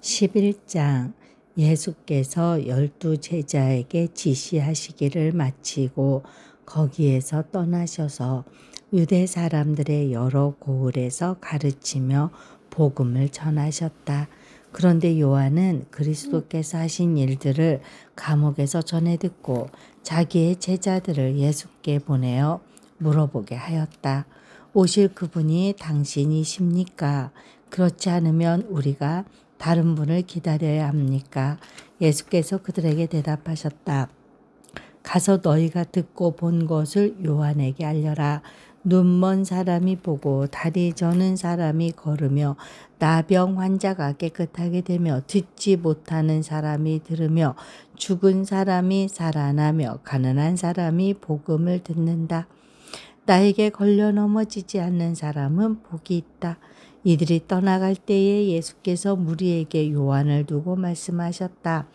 11장. 예수께서 12 제자에게 지시하시기를 마치고 거기에서 떠나셔서 유대 사람들의 여러 고을에서 가르치며 복음을 전하셨다. 그런데 요한은 그리스도께서 하신 일들을 감옥에서 전해 듣고 자기의 제자들을 예수께 보내어 물어보게 하였다. 오실 그분이 당신이십니까? 그렇지 않으면 우리가 다른 분을 기다려야 합니까? 예수께서 그들에게 대답하셨다. 가서 너희가 듣고 본 것을 요한에게 알려라. 눈먼 사람이 보고 다리 저는 사람이 걸으며 나병 환자가 깨끗하게 되며 듣지 못하는 사람이 들으며 죽은 사람이 살아나며 가난한 사람이 복음을 듣는다. 나에게 걸려 넘어지지 않는 사람은 복이 있다. 이들이 떠나갈 때에 예수께서 무리에게 요한을 두고 말씀하셨다.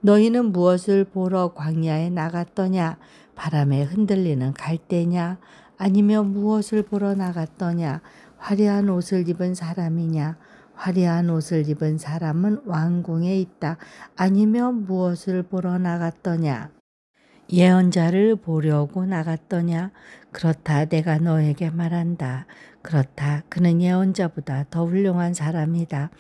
너희는 무엇을 보러 광야에 나갔더냐? 바람에 흔들리는 갈대냐? 아니면 무엇을 보러 나갔더냐? 화려한 옷을 입은 사람이냐? 화려한 옷을 입은 사람은 왕궁에 있다. 아니면 무엇을 보러 나갔더냐? 예언자를 보려고 나갔더냐? 그렇다 내가 너에게 말한다. 그렇다 그는 예언자보다 더 훌륭한 사람이다.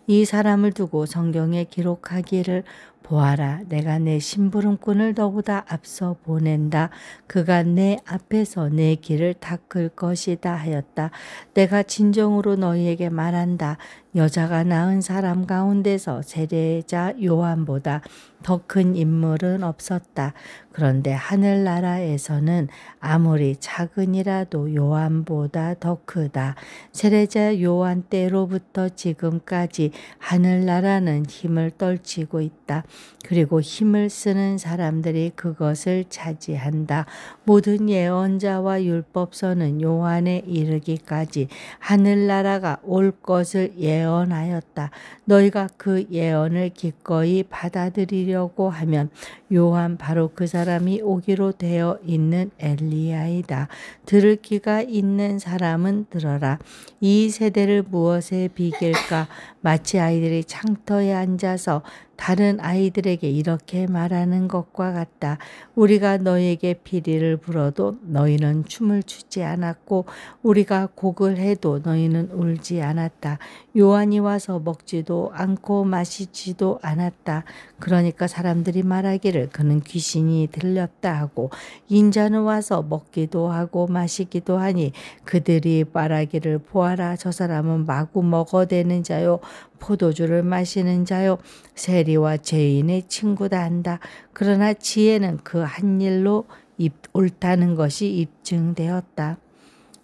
이 사람을 두고 성경에 기록하기를 보아라 내가 내 심부름꾼을 너보다 앞서 보낸다. 그가 내 앞에서 내 길을 닦을 것이다 하였다. 내가 진정으로 너희에게 말한다. 여자가 낳은 사람 가운데서 세례자 요한보다 더 큰 인물은 없었다. 그런데 하늘나라에서는 아무리 작은이라도 요한보다 더 크다. 세례자 요한 때로부터 지금까지 하늘나라는 힘을 떨치고 있다. 그리고 힘을 쓰는 사람들이 그것을 차지한다. 모든 예언자와 율법서는 요한에 이르기까지 하늘나라가 올 것을 예언하였다. 너희가 그 예언을 기꺼이 받아들이려고 하면 요한 바로 그 사람이 오기로 되어 있는 엘리야이다. 들을 귀가 있는 사람은 들어라. 이 세대를 무엇에 비길까? 마치 아이들이 창터에 앉아서 다른 아이들에게 이렇게 말하는 것과 같다. 우리가 너희에게 피리를 불어도 너희는 춤을 추지 않았고 우리가 곡을 해도 너희는 울지 않았다. 요한이 와서 먹지도 않고 마시지도 않았다. 그러니까 사람들이 말하기를 그는 귀신이 들렸다 하고 인자는 와서 먹기도 하고 마시기도 하니 그들이 말하기를 보아라 저 사람은 마구 먹어대는 자요 포도주를 마시는 자요 세리와 죄인의 친구다 한다. 그러나 지혜는 그 한 일로 옳다는 것이 입증되었다.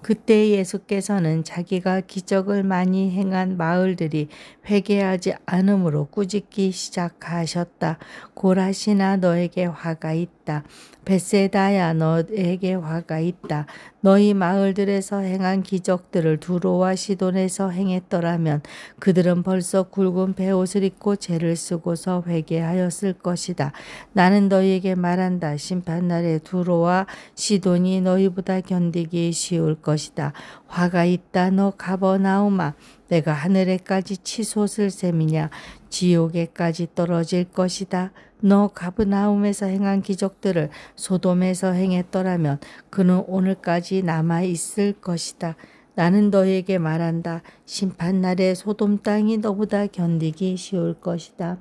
그때 예수께서는 자기가 기적을 많이 행한 마을들이 회개하지 않으므로 꾸짖기 시작하셨다. 고라시나 너에게 화가 있다. 벳세다야 너에게 화가 있다. 너희 마을들에서 행한 기적들을 두로와 시돈에서 행했더라면 그들은 벌써 굵은 베옷을 입고 죄를 쓰고서 회개하였을 것이다. 나는 너희에게 말한다. 심판날에 두로와 시돈이 너희보다 견디기 쉬울 것이다. 화가 있다. 너 가버나움아. 내가 하늘에까지 치솟을 셈이냐. 지옥에까지 떨어질 것이다. 너 가브나움에서 행한 기적들을 소돔에서 행했더라면 그는 오늘까지 남아 있을 것이다. 나는 너희에게 말한다. 심판날에 소돔 땅이 너보다 견디기 쉬울 것이다.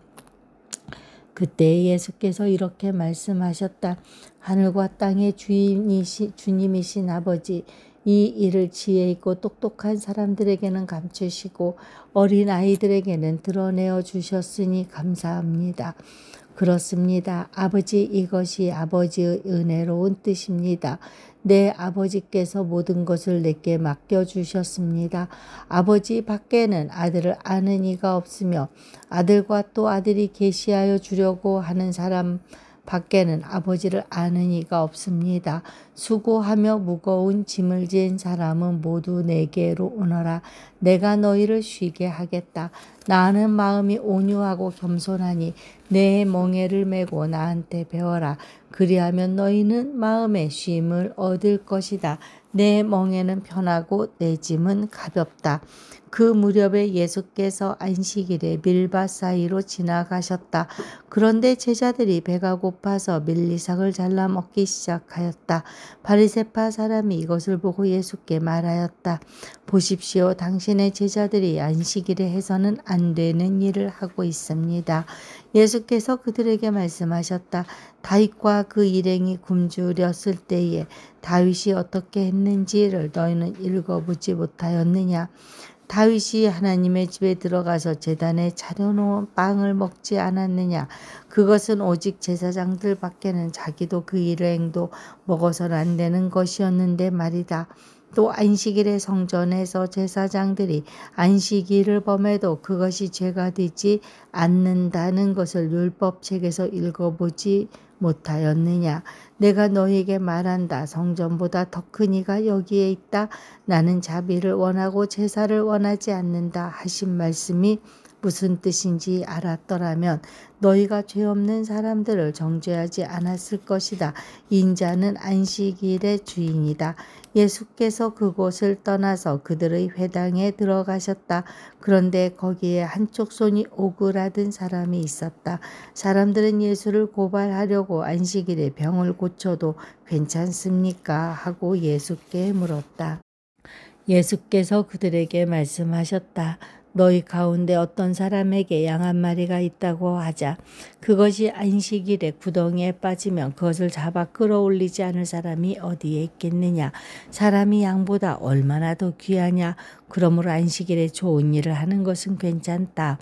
그때 예수께서 이렇게 말씀하셨다. 하늘과 땅의 주님이신 아버지, 이 일을 지혜 있고 똑똑한 사람들에게는 감추시고 어린 아이들에게는 드러내어 주셨으니 감사합니다. 그렇습니다. 아버지, 이것이 아버지의 은혜로운 뜻입니다. 내 아버지께서 모든 것을 내게 맡겨주셨습니다. 아버지 밖에는 아들을 아는 이가 없으며 아들과 또 아들이 계시하여 주려고 하는 사람 밖에는 아버지를 아는 이가 없습니다. 수고하며 무거운 짐을 지은 사람은 모두 내게로 오너라. 내가 너희를 쉬게 하겠다. 나는 마음이 온유하고 겸손하니 내 멍에를 메고 나한테 배워라. 그리하면 너희는 마음의 쉼을 얻을 것이다. 내 멍에는 편하고 내 짐은 가볍다. 그 무렵에 예수께서 안식일에 밀밭 사이로 지나가셨다. 그런데 제자들이 배가 고파서 밀리삭을 잘라 먹기 시작하였다. 바리새파 사람이 이것을 보고 예수께 말하였다. 보십시오. 당신의 제자들이 안식일에 해서는 안 되는 일을 하고 있습니다. 예수께서 그들에게 말씀하셨다. 다윗과 그 일행이 굶주렸을 때에 다윗이 어떻게 했는지를 너희는 읽어보지 못하였느냐. 다윗이 하나님의 집에 들어가서 제단에 차려놓은 빵을 먹지 않았느냐. 그것은 오직 제사장들 밖에는 자기도 그 일행도 먹어서는 안 되는 것이었는데 말이다. 또 안식일에 성전에서 제사장들이 안식일을 범해도 그것이 죄가 되지 않는다는 것을 율법책에서 읽어보지 못하였느냐. 내가 너희에게 말한다. 성전보다 더 큰 이가 여기에 있다. 나는 자비를 원하고 제사를 원하지 않는다 하신 말씀이 무슨 뜻인지 알았더라면 너희가 죄 없는 사람들을 정죄하지 않았을 것이다. 인자는 안식일의 주인이다. 예수께서 그곳을 떠나서 그들의 회당에 들어가셨다. 그런데 거기에 한쪽 손이 오그라든 사람이 있었다. 사람들은 예수를 고발하려고 안식일에 병을 고쳐도 괜찮습니까? 하고 예수께 물었다. 예수께서 그들에게 말씀하셨다. 너희 가운데 어떤 사람에게 양 한 마리가 있다고 하자. 그것이 안식일에 구덩이에 빠지면 그것을 잡아 끌어올리지 않을 사람이 어디에 있겠느냐. 사람이 양보다 얼마나 더 귀하냐. 그러므로 안식일에 좋은 일을 하는 것은 괜찮다.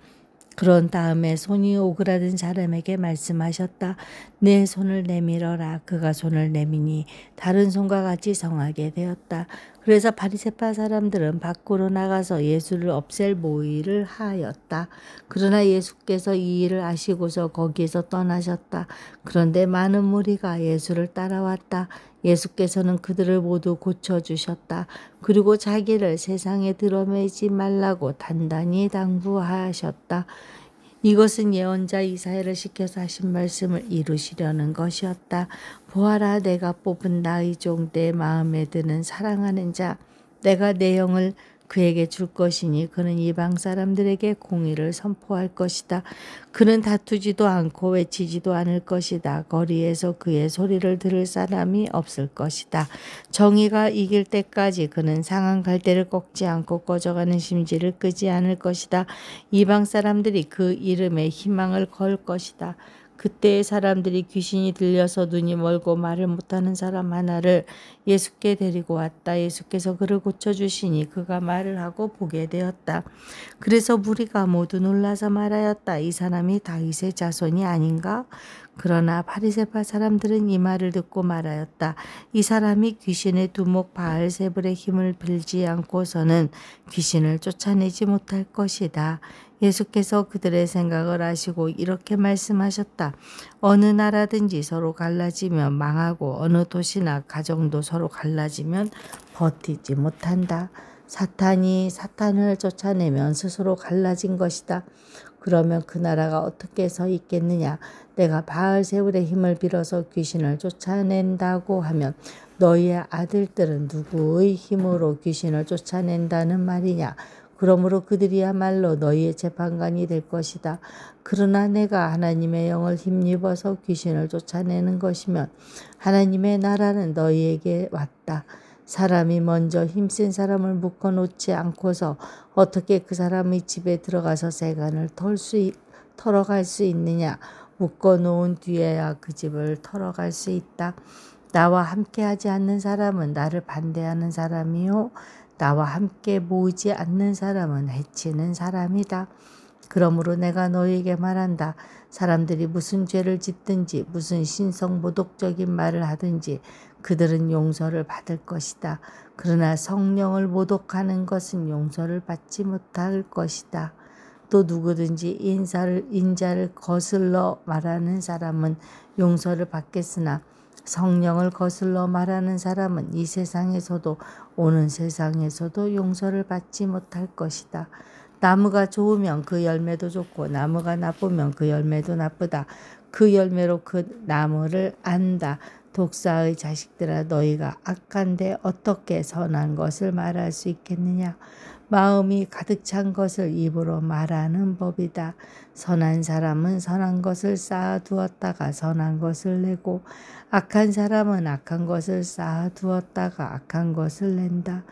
그런 다음에 손이 오그라든 사람에게 말씀하셨다. 내 손을 내밀어라. 그가 손을 내미니 다른 손과 같이 성하게 되었다. 그래서 바리새파 사람들은 밖으로 나가서 예수를 없앨 모의를 하였다. 그러나 예수께서 이 일을 아시고서 거기에서 떠나셨다. 그런데 많은 무리가 예수를 따라왔다. 예수께서는 그들을 모두 고쳐주셨다. 그리고 자기를 세상에 드러내지 말라고 단단히 당부하셨다. 이것은 예언자 이사야를 시켜서 하신 말씀을 이루시려는 것이었다. 보아라, 내가 뽑은 나의 종, 내 마음에 드는 사랑하는 자, 내가 내 영을 그에게 줄 것이니 그는 이방 사람들에게 공의를 선포할 것이다. 그는 다투지도 않고 외치지도 않을 것이다. 거리에서 그의 소리를 들을 사람이 없을 것이다. 정의가 이길 때까지 그는 상한 갈대를 꺾지 않고 꺼져가는 심지를 끄지 않을 것이다. 이방 사람들이 그 이름에 희망을 걸 것이다. 그때의 사람들이 귀신이 들려서 눈이 멀고 말을 못하는 사람 하나를 예수께 데리고 왔다. 예수께서 그를 고쳐주시니 그가 말을 하고 보게 되었다. 그래서 무리가 모두 놀라서 말하였다. 이 사람이 다윗의 자손이 아닌가? 그러나 바리새파 사람들은 이 말을 듣고 말하였다. 이 사람이 귀신의 두목 바알세불의 힘을 빌지 않고서는 귀신을 쫓아내지 못할 것이다. 예수께서 그들의 생각을 아시고 이렇게 말씀하셨다. 어느 나라든지 서로 갈라지면 망하고 어느 도시나 가정도 서로 갈라지면 버티지 못한다. 사탄이 사탄을 쫓아내면 스스로 갈라진 것이다. 그러면 그 나라가 어떻게 서 있겠느냐. 내가 바알세불의 힘을 빌어서 귀신을 쫓아낸다고 하면 너희의 아들들은 누구의 힘으로 귀신을 쫓아낸다는 말이냐. 그러므로 그들이야말로 너희의 재판관이 될 것이다. 그러나 내가 하나님의 영을 힘입어서 귀신을 쫓아내는 것이면 하나님의 나라는 너희에게 왔다. 사람이 먼저 힘센 사람을 묶어놓지 않고서 어떻게 그 사람의 집에 들어가서 세간을 털어갈 수 있느냐. 묶어놓은 뒤에야 그 집을 털어갈 수 있다. 나와 함께하지 않는 사람은 나를 반대하는 사람이요. 나와 함께 모이지 않는 사람은 해치는 사람이다. 그러므로 내가 너희에게 말한다. 사람들이 무슨 죄를 짓든지 무슨 신성모독적인 말을 하든지 그들은 용서를 받을 것이다. 그러나 성령을 모독하는 것은 용서를 받지 못할 것이다. 또 누구든지 인자를 거슬러 말하는 사람은 용서를 받겠으나 성령을 거슬러 말하는 사람은 이 세상에서도 오는 세상에서도 용서를 받지 못할 것이다. 나무가 좋으면 그 열매도 좋고 나무가 나쁘면 그 열매도 나쁘다. 그 열매로 그 나무를 안다. 독사의 자식들아, 너희가 악한데 어떻게 선한 것을 말할 수 있겠느냐? 마음이 가득 찬 것을 입으로 말하는 법이다. 선한 사람은 선한 것을 쌓아두었다가 선한 것을 내고, 악한 사람은 악한 것을 쌓아두었다가 악한 것을 낸다.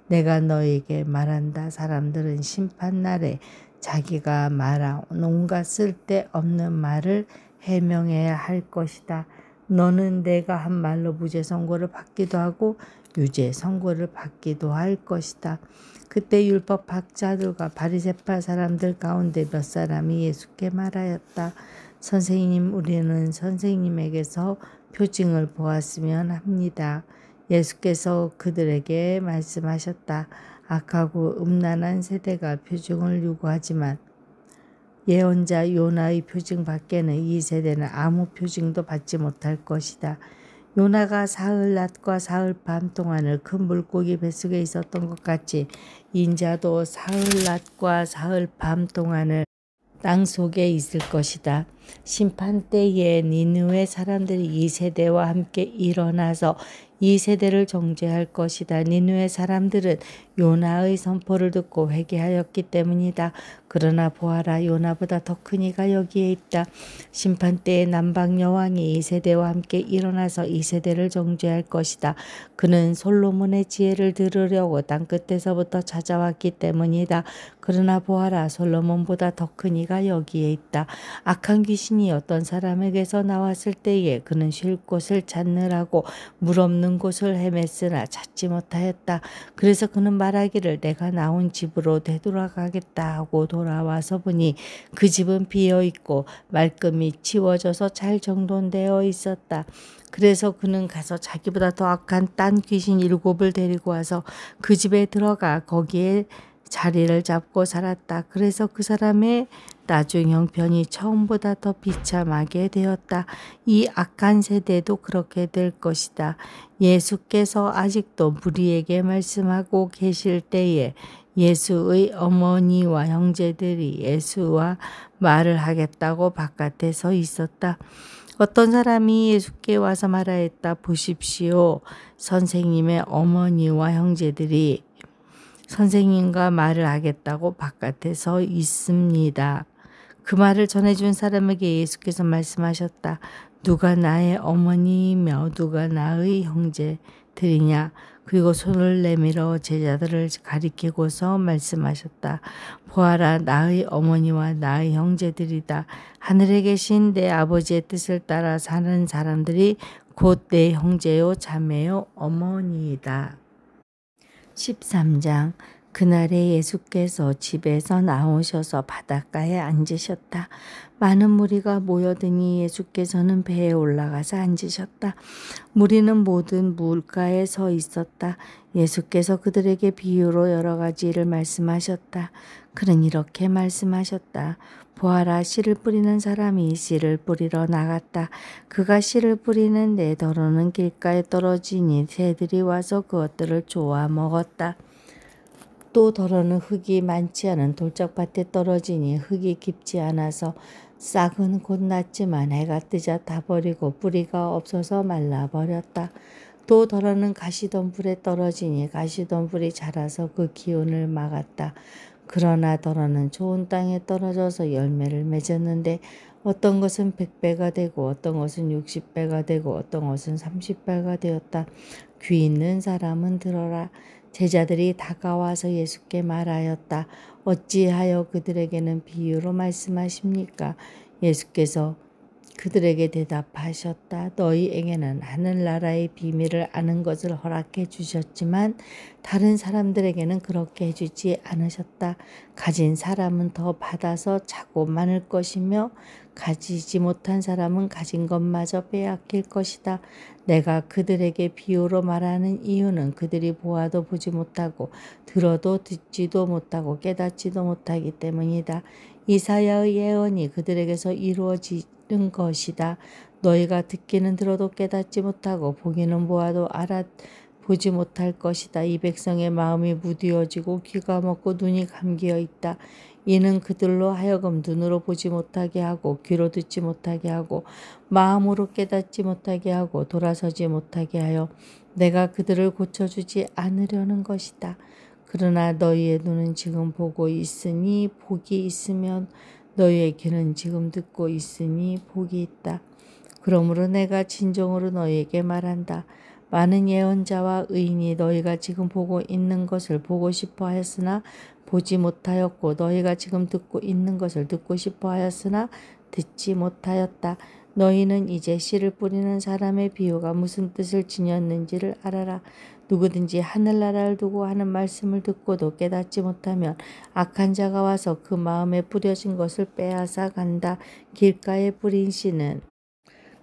내가 너에게 말한다. 사람들은 심판날에 자기가 말한 온갖 쓸데없는 말을 해명해야 할 것이다. 너는 내가 한 말로 무죄 선고를 받기도 하고 유죄 선고를 받기도 할 것이다. 그때 율법 학자들과 바리새파 사람들 가운데 몇 사람이 예수께 말하였다. 선생님, 우리는 선생님에게서 표징을 보았으면 합니다. 예수께서 그들에게 말씀하셨다. 악하고 음란한 세대가 표징을 요구하지만 예언자 요나의 표징 밖에는 이 세대는 아무 표징도 받지 못할 것이다. 요나가 사흘 낮과 사흘 밤 동안을 큰 물고기 뱃속에 있었던 것 같이 인자도 사흘 낮과 사흘 밤 동안을 땅 속에 있을 것이다. 심판 때에 니느웨 사람들이 이 세대와 함께 일어나서 이 세대를 정죄할 것이다. 니느웨 사람들은 요나의 선포를 듣고 회개하였기 때문이다. 그러나 보아라, 요나보다 더 큰 이가 여기에 있다. 심판 때에 남방 여왕이 이 세대와 함께 일어나서 이 세대를 정죄할 것이다. 그는 솔로몬의 지혜를 들으려고 땅 끝에서부터 찾아왔기 때문이다. 그러나 보아라, 솔로몬보다 더 큰 이가 여기에 있다. 악한 귀신이 어떤 사람에게서 나왔을 때에 그는 쉴 곳을 찾느라고 물 없는 곳을 헤맸으나 찾지 못하였다. 그래서 그는 말하기를 내가 나온 집으로 되돌아가겠다 하고 돌아와서 보니 그 집은 비어있고 말끔히 치워져서 잘 정돈되어 있었다. 그래서 그는 가서 자기보다 더 악한 딴 귀신 7을 데리고 와서 그 집에 들어가 거기에 자리를 잡고 살았다. 그래서 그 사람의 나중 형편이 처음보다 더 비참하게 되었다. 이 악한 세대도 그렇게 될 것이다. 예수께서 아직도 무리에게 말씀하고 계실 때에 예수의 어머니와 형제들이 예수와 말을 하겠다고 바깥에 서 있었다. 어떤 사람이 예수께 와서 말하였다. 보십시오. 선생님의 어머니와 형제들이 선생님과 말을 하겠다고 바깥에 서 있습니다. 그 말을 전해준 사람에게 예수께서 말씀하셨다. 누가 나의 어머니이며 누가 나의 형제들이냐. 그리고 손을 내밀어 제자들을 가리키고서 말씀하셨다. 보아라, 나의 어머니와 나의 형제들이다. 하늘에 계신 내 아버지의 뜻을 따라 사는 사람들이 곧 내 형제요 자매요 어머니이다. 13장. 그날에 예수께서 집에서 나오셔서 바닷가에 앉으셨다. 많은 무리가 모여드니 예수께서는 배에 올라가서 앉으셨다. 무리는 모든 물가에 서 있었다. 예수께서 그들에게 비유로 여러 가지 일을 말씀하셨다. 그는 이렇게 말씀하셨다. 보아라, 씨를 뿌리는 사람이 씨를 뿌리러 나갔다. 그가 씨를 뿌리는 데 더러는 길가에 떨어지니 새들이 와서 그것들을 쪼아 먹었다. 또 더러는 흙이 많지 않은 돌짝밭에 떨어지니 흙이 깊지 않아서 싹은 곧 났지만 해가 뜨자 다 버리고 뿌리가 없어서 말라버렸다. 또 더러는 가시덤불에 떨어지니 가시덤불이 자라서 그 기운을 막았다. 그러나 더러는 좋은 땅에 떨어져서 열매를 맺었는데 어떤 것은 100배가 되고 어떤 것은 60배가 되고 어떤 것은 30배가 되었다. 귀 있는 사람은 들어라. 제자들이 다가와서 예수께 말하였다. 어찌하여 그들에게는 비유로 말씀하십니까? 예수께서 그들에게 대답하셨다. 너희에게는 하늘나라의 비밀을 아는 것을 허락해 주셨지만 다른 사람들에게는 그렇게 해주지 않으셨다. 가진 사람은 더 받아서 차고 많을 것이며 가지지 못한 사람은 가진 것마저 빼앗길 것이다. 내가 그들에게 비유로 말하는 이유는 그들이 보아도 보지 못하고 들어도 듣지도 못하고 깨닫지도 못하기 때문이다. 이사야의 예언이 그들에게서 이루어지는 것이다. 너희가 듣기는 들어도 깨닫지 못하고 보기는 보아도 보지 못할 것이다. 이 백성의 마음이 무디어지고 귀가 먹고 눈이 감기어 있다. 이는 그들로 하여금 눈으로 보지 못하게 하고 귀로 듣지 못하게 하고 마음으로 깨닫지 못하게 하고 돌아서지 못하게 하여 내가 그들을 고쳐주지 않으려는 것이다. 그러나 너희의 눈은 지금 보고 있으니 복이 있으면 너희의 귀는 지금 듣고 있으니 복이 있다. 그러므로 내가 진정으로 너희에게 말한다. 많은 예언자와 의인이 너희가 지금 보고 있는 것을 보고 싶어 하였으나 보지 못하였고 너희가 지금 듣고 있는 것을 듣고 싶어 하였으나 듣지 못하였다. 너희는 이제 씨를 뿌리는 사람의 비유가 무슨 뜻을 지녔는지를 알아라. 누구든지 하늘나라를 두고 하는 말씀을 듣고도 깨닫지 못하면 악한 자가 와서 그 마음에 뿌려진 것을 빼앗아 간다. 길가에 뿌린 씨는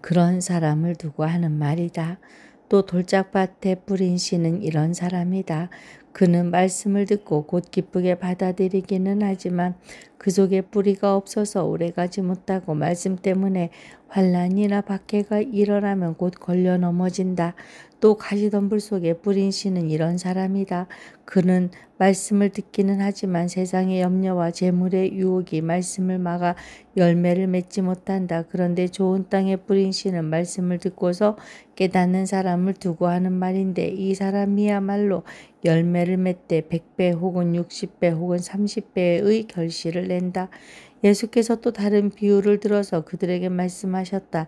그런 사람을 두고 하는 말이다. 또 돌짝밭에 뿌린 씨는 이런 사람이다. 그는 말씀을 듣고 곧 기쁘게 받아들이기는 하지만 그 속에 뿌리가 없어서 오래가지 못하고 말씀 때문에 환난이나 박해가 일어나면 곧 걸려 넘어진다. 또 가시덤불 속에 뿌린 씨는 이런 사람이다. 그는 말씀을 듣기는 하지만 세상의 염려와 재물의 유혹이 말씀을 막아 열매를 맺지 못한다. 그런데 좋은 땅에 뿌린 씨는 말씀을 듣고서 깨닫는 사람을 두고 하는 말인데 이 사람이야말로 열매를 맺되 100배 혹은 60배 혹은 30배의 결실을 낸다. 예수께서 또 다른 비유를 들어서 그들에게 말씀하셨다.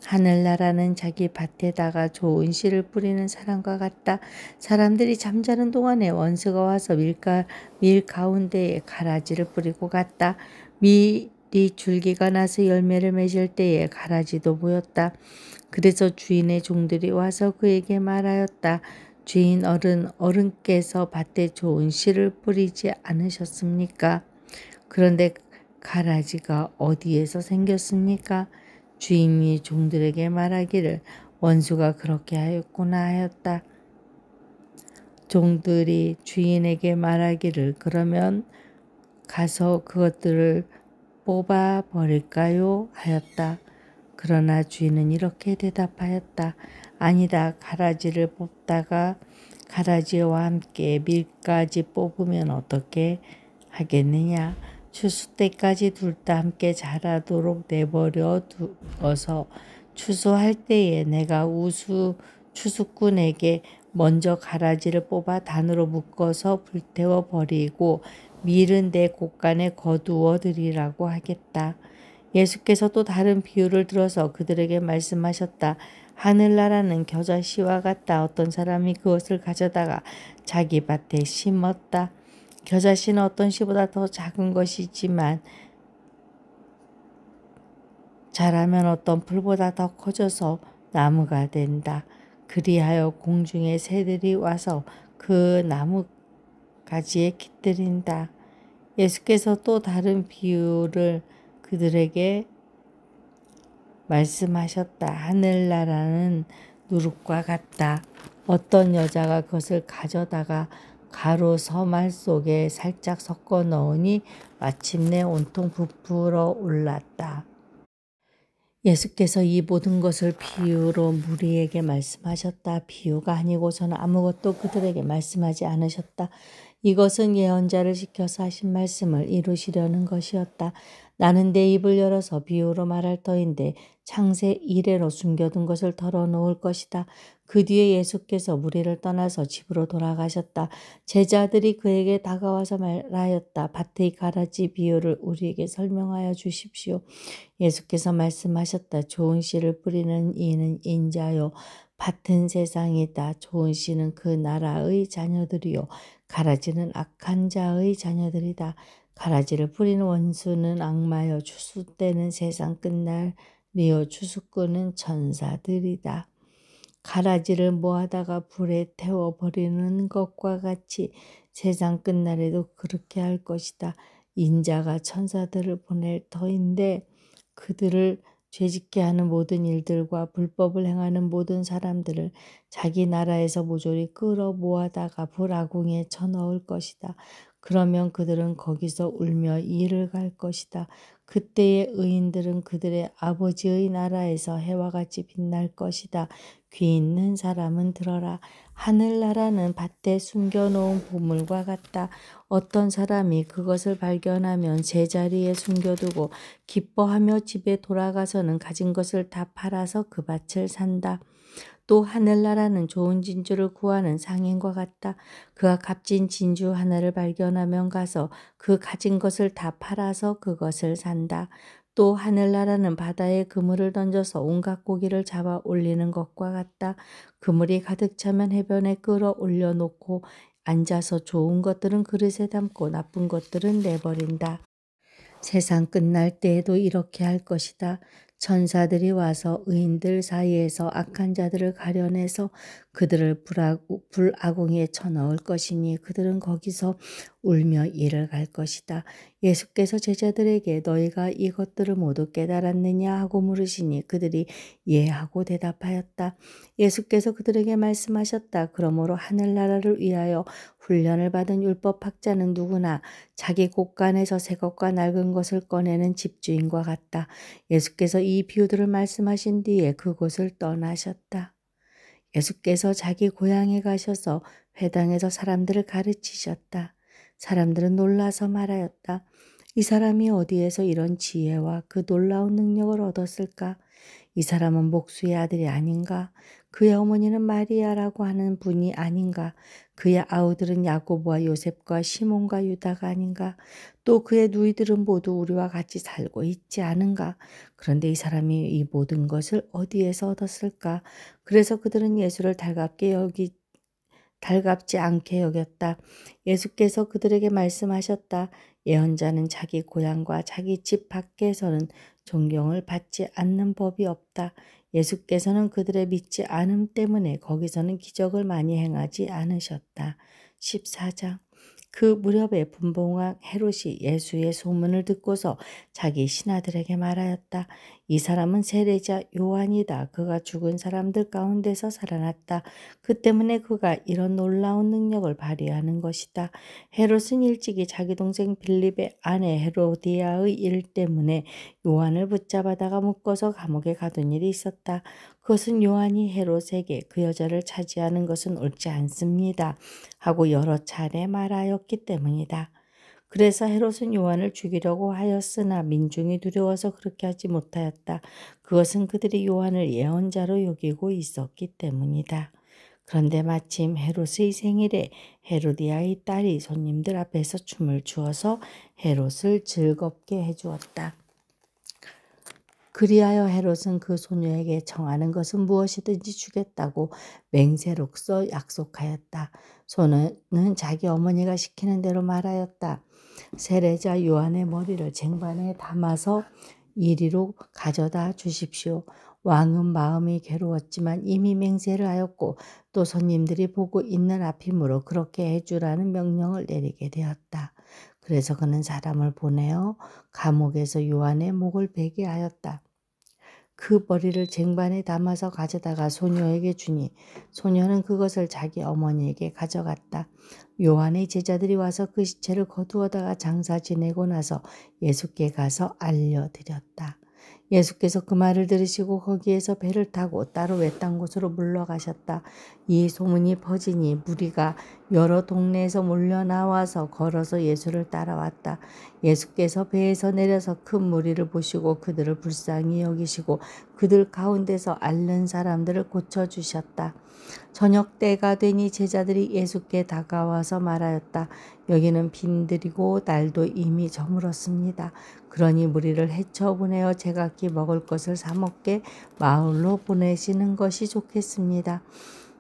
하늘나라는 자기 밭에다가 좋은 씨를 뿌리는 사람과 같다. 사람들이 잠자는 동안에 원수가 와서 밀 가운데에 가라지를 뿌리고 갔다. 밀이 줄기가 나서 열매를 맺을 때에 가라지도 보였다. 그래서 주인의 종들이 와서 그에게 말하였다. 주인 어른께서 밭에 좋은 씨를 뿌리지 않으셨습니까? 그런데 가라지가 어디에서 생겼습니까? 주인이 종들에게 말하기를 원수가 그렇게 하였구나 하였다. 종들이 주인에게 말하기를 그러면 가서 그것들을 뽑아 버릴까요? 하였다. 그러나 주인은 이렇게 대답하였다. 아니다. 가라지를 뽑다가 가라지와 함께 밀까지 뽑으면 어떻게 하겠느냐? 추수 때까지 둘 다 함께 자라도록 내버려 두어서 추수할 때에 내가 추수꾼에게 먼저 가라지를 뽑아 단으로 묶어서 불태워 버리고 밀은 내 곳간에 거두어 드리라고 하겠다. 예수께서 또 다른 비유를 들어서 그들에게 말씀하셨다. 하늘나라는 겨자씨와 같다. 어떤 사람이 그것을 가져다가 자기 밭에 심었다. 겨자씨는 어떤 씨보다 더 작은 것이지만 자라면 어떤 풀보다 더 커져서 나무가 된다. 그리하여 공중의 새들이 와서 그 나무 가지에 깃들인다. 예수께서 또 다른 비유를 그들에게 말씀하셨다. 하늘나라는 누룩과 같다. 어떤 여자가 그것을 가져다가 가루 서말 속에 살짝 섞어 넣으니 마침내 온통 부풀어 올랐다. 예수께서 이 모든 것을 비유로 무리에게 말씀하셨다. 비유가 아니고서는 아무것도 그들에게 말씀하지 않으셨다. 이것은 예언자를 시켜서 하신 말씀을 이루시려는 것이었다. 나는 내 입을 열어서 비유로 말할 터인데 창세 이래로 숨겨둔 것을 털어놓을 것이다. 그 뒤에 예수께서 무리를 떠나서 집으로 돌아가셨다. 제자들이 그에게 다가와서 말하였다. 밭의 가라지 비유를 우리에게 설명하여 주십시오. 예수께서 말씀하셨다. 좋은 씨를 뿌리는 이는 인자요. 밭은 세상이다. 좋은 씨는 그 나라의 자녀들이요. 가라지는 악한 자의 자녀들이다. 가라지를 뿌리는 원수는 악마여. 추수 때는 세상 끝날이요. 추수꾼은 천사들이다. 가라지를 모아다가 불에 태워버리는 것과 같이 세상 끝날에도 그렇게 할 것이다. 인자가 천사들을 보낼 터인데 그들을 죄짓게 하는 모든 일들과 불법을 행하는 모든 사람들을 자기 나라에서 모조리 끌어 모아다가 불아궁에 쳐넣을 것이다. 그러면 그들은 거기서 울며 이를 갈 것이다. 그때의 의인들은 그들의 아버지의 나라에서 해와 같이 빛날 것이다. 귀 있는 사람은 들어라. 하늘나라는 밭에 숨겨놓은 보물과 같다. 어떤 사람이 그것을 발견하면 제자리에 숨겨두고 기뻐하며 집에 돌아가서는 가진 것을 다 팔아서 그 밭을 산다. 또 하늘나라는 좋은 진주를 구하는 상인과 같다. 그가 값진 진주 하나를 발견하면 가서 그 가진 것을 다 팔아서 그것을 산다. 또 하늘나라는 바다에 그물을 던져서 온갖 고기를 잡아 올리는 것과 같다. 그물이 가득 차면 해변에 끌어 올려놓고 앉아서 좋은 것들은 그릇에 담고 나쁜 것들은 내버린다. 세상 끝날 때에도 이렇게 할 것이다. 천사들이 와서 의인들 사이에서 악한 자들을 가려내서 그들을 불아궁에 쳐넣을 것이니 그들은 거기서 울며 이를 갈 것이다. 예수께서 제자들에게 너희가 이것들을 모두 깨달았느냐 하고 물으시니 그들이 예하고 대답하였다. 예수께서 그들에게 말씀하셨다. 그러므로 하늘나라를 위하여 훈련을 받은 율법학자는 누구나 자기 곳간에서 새 것과 낡은 것을 꺼내는 집주인과 같다. 예수께서 이 비유들을 말씀하신 뒤에 그곳을 떠나셨다. 예수께서 자기 고향에 가셔서 회당에서 사람들을 가르치셨다. 사람들은 놀라서 말하였다. 이 사람이 어디에서 이런 지혜와 그 놀라운 능력을 얻었을까? 이 사람은 목수의 아들이 아닌가? 그의 어머니는 마리아라고 하는 분이 아닌가? 그의 아우들은 야고보와 요셉과 시몬과 유다가 아닌가? 또 그의 누이들은 모두 우리와 같이 살고 있지 않은가? 그런데 이 사람이 이 모든 것을 어디에서 얻었을까? 그래서 그들은 예수를 달갑지 않게 여겼다. 예수께서 그들에게 말씀하셨다. 예언자는 자기 고향과 자기 집 밖에서는 존경을 받지 않는 법이 없다. 예수께서는 그들의 믿지 않음 때문에 거기서는 기적을 많이 행하지 않으셨다. 14장. 그 무렵에 분봉왕 헤롯이 예수의 소문을 듣고서 자기 신하들에게 말하였다. 이 사람은 세례자 요한이다. 그가 죽은 사람들 가운데서 살아났다. 그 때문에 그가 이런 놀라운 능력을 발휘하는 것이다. 헤롯은 일찍이 자기 동생 빌립의 아내 헤로디아의 일 때문에 요한을 붙잡아다가 묶어서 감옥에 가둔 일이 있었다. 그것은 요한이 헤롯에게 그 여자를 차지하는 것은 옳지 않습니다 하고 여러 차례 말하였기 때문이다. 그래서 헤롯은 요한을 죽이려고 하였으나 민중이 두려워서 그렇게 하지 못하였다. 그것은 그들이 요한을 예언자로 여기고 있었기 때문이다. 그런데 마침 헤롯의 생일에 헤로디아의 딸이 손님들 앞에서 춤을 추어서 헤롯을 즐겁게 해주었다. 그리하여 헤롯은 그 소녀에게 청하는 것은 무엇이든지 주겠다고 맹세로써 약속하였다. 소녀는 자기 어머니가 시키는 대로 말하였다. 세례자 요한의 머리를 쟁반에 담아서 이리로 가져다 주십시오. 왕은 마음이 괴로웠지만 이미 맹세를 하였고 또 손님들이 보고 있는 앞이므로 그렇게 해주라는 명령을 내리게 되었다. 그래서 그는 사람을 보내어 감옥에서 요한의 목을 베게 하였다. 그 머리를 쟁반에 담아서 가져다가 소녀에게 주니 소녀는 그것을 자기 어머니에게 가져갔다. 요한의 제자들이 와서 그 시체를 거두어다가 장사 지내고 나서 예수께 가서 알려드렸다. 예수께서 그 말을 들으시고 거기에서 배를 타고 따로 외딴 곳으로 물러가셨다. 이 소문이 퍼지니 무리가 여러 동네에서 몰려 나와서 걸어서 예수를 따라왔다. 예수께서 배에서 내려서 큰 무리를 보시고 그들을 불쌍히 여기시고 그들 가운데서 앓는 사람들을 고쳐주셨다. 저녁 때가 되니 제자들이 예수께 다가와서 말하였다. 여기는 빈들이고 날도 이미 저물었습니다. 그러니 무리를 헤쳐보내어 제각기 먹을 것을 사 먹게 마을로 보내시는 것이 좋겠습니다.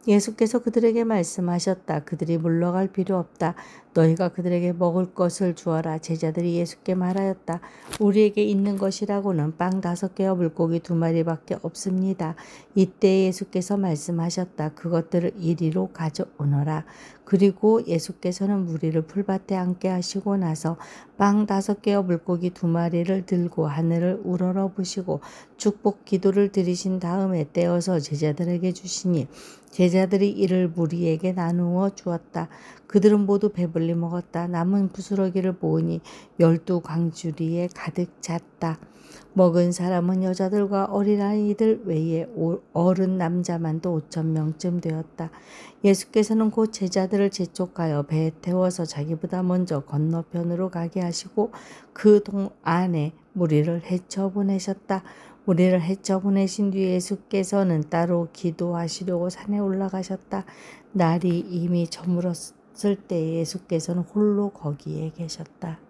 예수께서 그들에게 말씀하셨다. 그들이 물러갈 필요 없다. 너희가 그들에게 먹을 것을 주어라. 제자들이 예수께 말하였다. 우리에게 있는 것이라고는 빵 5개와 물고기 2마리밖에 없습니다. 이때 예수께서 말씀하셨다. 그것들을 이리로 가져오너라. 그리고 예수께서는 무리를 풀밭에 앉게 하시고 나서 빵 5개와 물고기 2마리를 들고 하늘을 우러러 보시고 축복 기도를 드리신 다음에 떼어서 제자들에게 주시니 제자들이 이를 무리에게 나누어 주었다. 그들은 모두 배불리 먹었다. 남은 부스러기를 모으니 12광주리에 가득 찼다. 먹은 사람은 여자들과 어린아이들 외에 어른 남자만도 5,000명쯤 되었다. 예수께서는 곧 제자들을 재촉하여 배에 태워서 자기보다 먼저 건너편으로 가게 하시고 그 동 안에 무리를 헤쳐보내셨다. 무리를 헤쳐보내신 뒤 예수께서는 따로 기도하시려고 산에 올라가셨다. 날이 이미 저물었을 때 예수께서는 홀로 거기에 계셨다.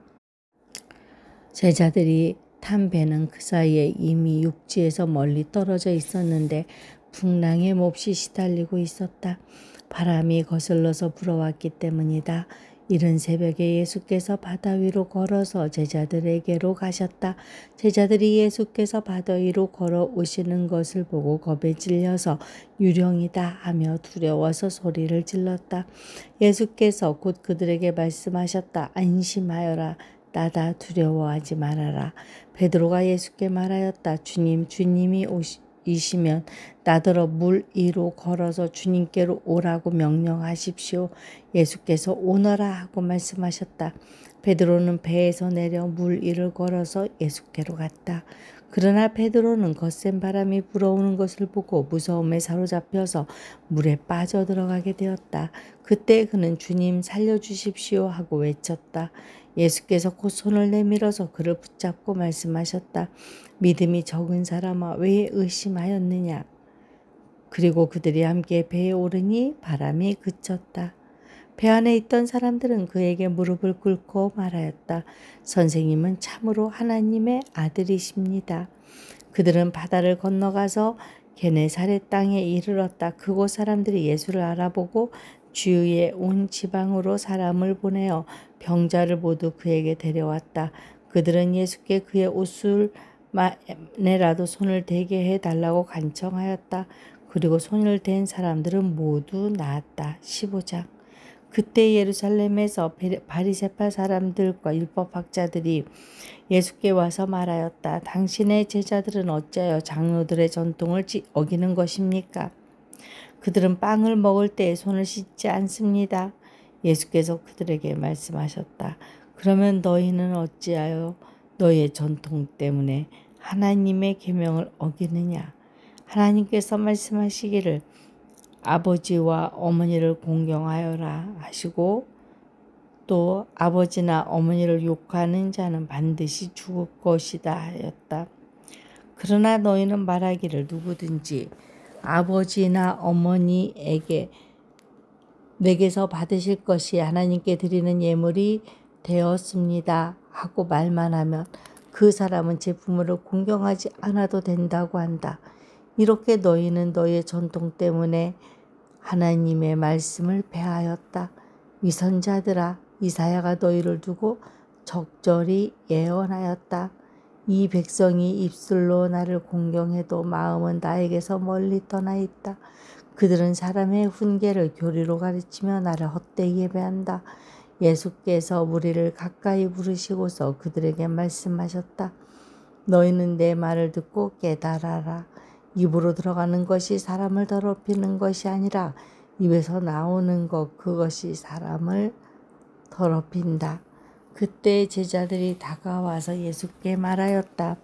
제자들이 탄 배는 그 사이에 이미 육지에서 멀리 떨어져 있었는데 풍랑에 몹시 시달리고 있었다. 바람이 거슬러서 불어왔기 때문이다. 이른 새벽에 예수께서 바다 위로 걸어서 제자들에게로 가셨다. 제자들이 예수께서 바다 위로 걸어 오시는 것을 보고 겁에 질려서 유령이다 하며 두려워서 소리를 질렀다. 예수께서 곧 그들에게 말씀하셨다. 안심하여라. 나다 두려워하지 말아라. 베드로가 예수께 말하였다. 주님, 주님이 이시면 나더러 물 위로 걸어서 주님께로 오라고 명령하십시오. 예수께서 오너라 하고 말씀하셨다. 베드로는 배에서 내려 물 위를 걸어서 예수께로 갔다. 그러나 베드로는 거센 바람이 불어오는 것을 보고 무서움에 사로잡혀서 물에 빠져 들어가게 되었다. 그때 그는 주님 살려주십시오 하고 외쳤다. 예수께서 곧 손을 내밀어서 그를 붙잡고 말씀하셨다. 믿음이 적은 사람아 왜 의심하였느냐. 그리고 그들이 함께 배에 오르니 바람이 그쳤다. 배 안에 있던 사람들은 그에게 무릎을 꿇고 말하였다. 선생님은 참으로 하나님의 아들이십니다. 그들은 바다를 건너가서 게네사렛 땅에 이르렀다. 그곳 사람들이 예수를 알아보고 주위에 온 지방으로 사람을 보내어 병자를 모두 그에게 데려왔다. 그들은 예수께 그의 옷을 만에라도 손을 대게 해달라고 간청하였다. 그리고 손을 댄 사람들은 모두 나았다. 15장. 그때 예루살렘에서 바리새파 사람들과 율법학자들이 예수께 와서 말하였다. 당신의 제자들은 어찌하여 장로들의 전통을 어기는 것입니까? 그들은 빵을 먹을 때 손을 씻지 않습니다. 예수께서 그들에게 말씀하셨다. 그러면 너희는 어찌하여 너희의 전통 때문에 하나님의 계명을 어기느냐? 하나님께서 말씀하시기를 아버지와 어머니를 공경하여라 하시고 또 아버지나 어머니를 욕하는 자는 반드시 죽을 것이다 하였다. 그러나 너희는 말하기를 누구든지 아버지나 어머니에게 내게서 받으실 것이 하나님께 드리는 예물이 되었습니다 하고 말만 하면 그 사람은 제 부모를 공경하지 않아도 된다고 한다. 이렇게 너희는 너희의 전통 때문에 하나님의 말씀을 폐하였다. 위선자들아, 이사야가 너희를 두고 적절히 예언하였다. 이 백성이 입술로 나를 공경해도 마음은 나에게서 멀리 떠나 있다. 그들은 사람의 훈계를 교리로 가르치며 나를 헛되이 예배한다. 예수께서 무리를 가까이 부르시고서 그들에게 말씀하셨다. 너희는 내 말을 듣고 깨달아라. 입으로 들어가는 것이 사람을 더럽히는 것이 아니라 입에서 나오는 것 그것이 사람을 더럽힌다. 그때 제자들이 다가와서 예수께 말하였다.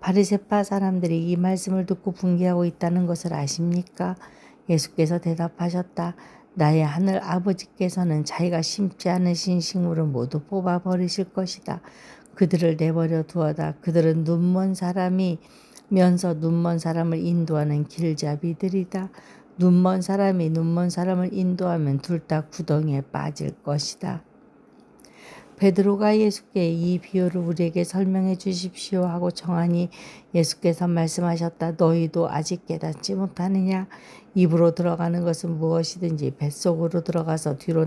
바리새파 사람들이 이 말씀을 듣고 분개하고 있다는 것을 아십니까? 예수께서 대답하셨다. 나의 하늘 아버지께서는 자기가 심지 않으신 식물을 모두 뽑아버리실 것이다. 그들을 내버려 두어다. 그들은 눈먼 사람이 면서 눈먼 사람을 인도하는 길잡이들이다. 눈먼 사람이 눈먼 사람을 인도하면 둘 다 구덩이에 빠질 것이다. 베드로가 예수께 이 비유를 우리에게 설명해 주십시오 하고 청하니 예수께서 말씀하셨다. 너희도 아직 깨닫지 못하느냐? 입으로 들어가는 것은 무엇이든지 뱃속으로 들어가서 뒤로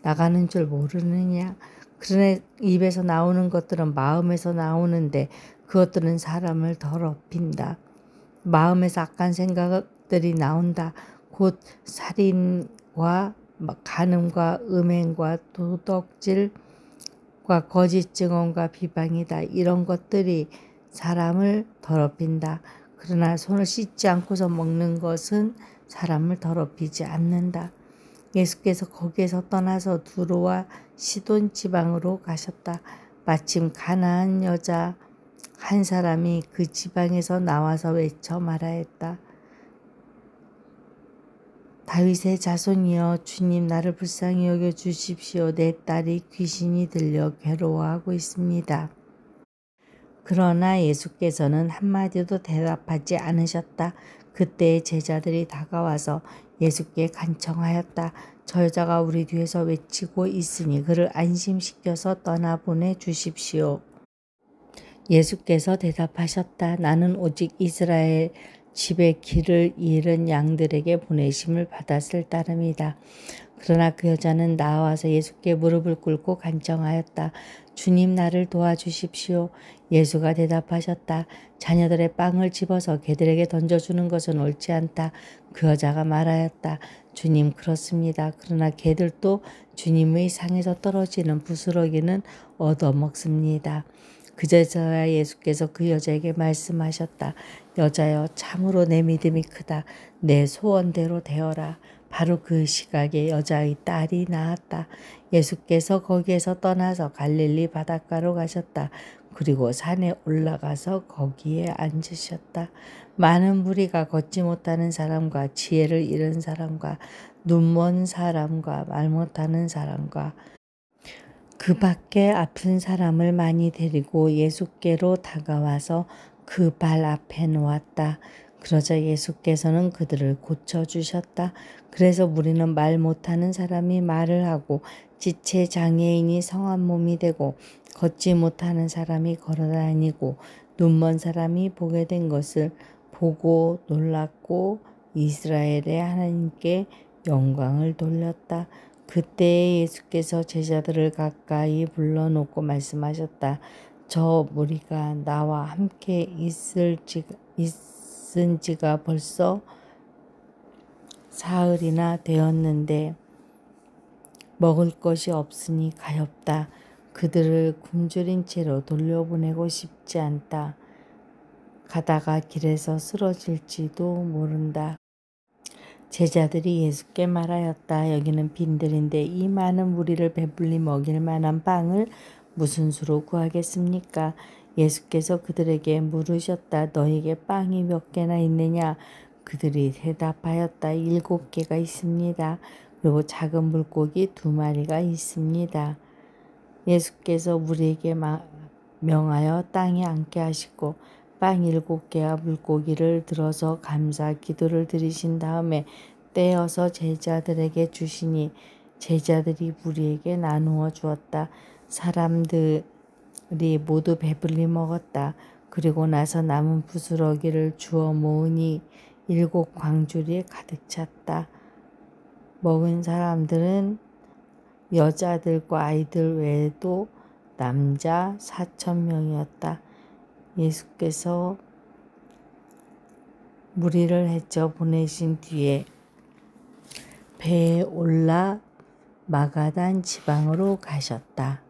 나가는 줄 모르느냐? 그러나 입에서 나오는 것들은 마음에서 나오는데 그것들은 사람을 더럽힌다. 마음에서 악한 생각들이 나온다. 곧 살인과 간음과 음행과 도덕질과 거짓 증언과 비방이다. 이런 것들이 사람을 더럽힌다. 그러나 손을 씻지 않고서 먹는 것은 사람을 더럽히지 않는다. 예수께서 거기에서 떠나서 두로와 시돈 지방으로 가셨다. 마침 가나안 여자 한 사람이 그 지방에서 나와서 외쳐 말하였다. 다윗의 자손이여, 주님 나를 불쌍히 여겨 주십시오. 내 딸이 귀신이 들려 괴로워하고 있습니다. 그러나 예수께서는 한마디도 대답하지 않으셨다. 그때 제자들이 다가와서 예수께 간청하였다. 저 여자가 우리 뒤에서 외치고 있으니 그를 안심시켜서 떠나보내 주십시오. 예수께서 대답하셨다. 나는 오직 이스라엘 집에 길을 잃은 양들에게 보내심을 받았을 따름이다. 그러나 그 여자는 나와서 예수께 무릎을 꿇고 간청하였다. 주님 나를 도와주십시오. 예수가 대답하셨다. 자녀들의 빵을 집어서 개들에게 던져주는 것은 옳지 않다. 그 여자가 말하였다. 주님 그렇습니다. 그러나 개들도 주님의 상에서 떨어지는 부스러기는 얻어먹습니다. 그제서야 예수께서 그 여자에게 말씀하셨다. 여자여, 참으로 내 믿음이 크다. 내 소원대로 되어라. 바로 그 시각에 여자의 딸이 나았다. 예수께서 거기에서 떠나서 갈릴리 바닷가로 가셨다. 그리고 산에 올라가서 거기에 앉으셨다. 많은 무리가 걷지 못하는 사람과 지혜를 잃은 사람과 눈먼 사람과 말 못하는 사람과 그 밖에 아픈 사람을 많이 데리고 예수께로 다가와서 그 발 앞에 놓았다. 그러자 예수께서는 그들을 고쳐주셨다. 그래서 무리는 말 못하는 사람이 말을 하고 지체 장애인이 성한 몸이 되고 걷지 못하는 사람이 걸어다니고 눈먼 사람이 보게 된 것을 보고 놀랐고 이스라엘의 하나님께 영광을 돌렸다. 그때 예수께서 제자들을 가까이 불러놓고 말씀하셨다. 저 무리가 나와 함께 있은 지가 벌써 사흘이나 되었는데 먹을 것이 없으니 가엾다. 그들을 굶주린 채로 돌려보내고 싶지 않다. 가다가 길에서 쓰러질지도 모른다. 제자들이 예수께 말하였다. 여기는 빈들인데 이 많은 무리를 배불리 먹일 만한 빵을 무슨 수로 구하겠습니까? 예수께서 그들에게 물으셨다. 너에게 빵이 몇 개나 있느냐? 그들이 대답하였다. 7개가 있습니다. 그리고 작은 물고기 2마리가 있습니다. 예수께서 무리에게 명하여 땅에 앉게 하시고 빵 7개와 물고기를 들어서 감사 기도를 드리신 다음에 떼어서 제자들에게 주시니 제자들이 무리에게 나누어 주었다. 사람들이 모두 배불리 먹었다. 그리고 나서 남은 부스러기를 주워 모으니 7 광주리에 가득 찼다. 먹은 사람들은 여자들과 아이들 외에도 남자 4,000명이었다. 예수께서 무리를 헤쳐 보내신 뒤에 배에 올라 마가단 지방으로 가셨다.